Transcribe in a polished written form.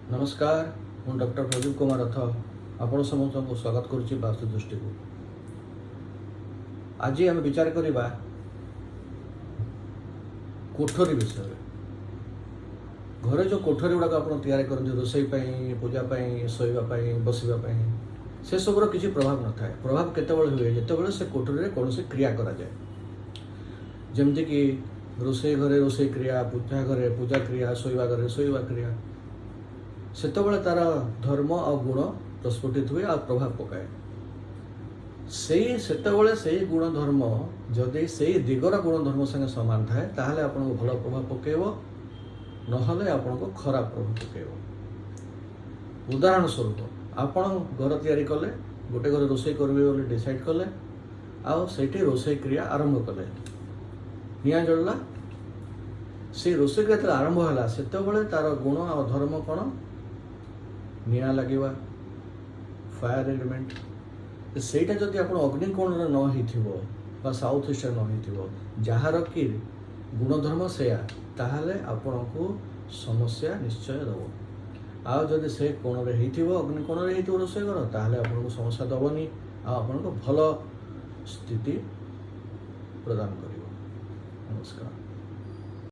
नमस्कार मु डॉक्टर प्रदीप कुमार रथ आपण समस्त को स्वागत करुच्ची वास्तु दृष्टि को। आज आम विचार करवा कोठरी विषय। घरे जो कोठरी गुड़ाक आप तैयारी करते रोसई पूजापाई शोवाई बसवाई से सब किसी प्रभाव न था। प्रभाव केतबेले हुए जितेबाला से कोठरी कौन से क्रिया करा जाए, जमती कि रोसई घरे रोसई क्रिया, पूजा घरे पूजा क्रिया, शोवा घरे शोवा क्रिया, सेतबेले तार धर्म और गुण प्रस्फुटित हुए और प्रभाव पकाए। सेतबेले से गुण धर्म जदि से दिगर गुण धर्म संगे समान थाए ताहले आपन को भल प्रभाव पकेबो, नहले आपन को खराब प्रभाव पकेबो। उदाहरण स्वरूप आपन घर तैयारी कले, गोटे घर रोसई करबे बोली डिसाइड कले, आउ सेठी रोसई क्रिया आरंभ कले, निया जळला। से रोसई क्रिया आरंभ होला सेतबेले तार गुण और धर्म कौन निया लगे फायर एलिमेंट। सेटा जदि आप अग्निकोण न साउथ ईस्ट न जार कि गुणधर्म से ताहले आपण को समस्या निश्चय दब। आदि से कोण अग्निकोण रोसई घर ताहले आपण को समस्या दबनी, आपण को भल स्थिति प्रदान कर। नमस्कार।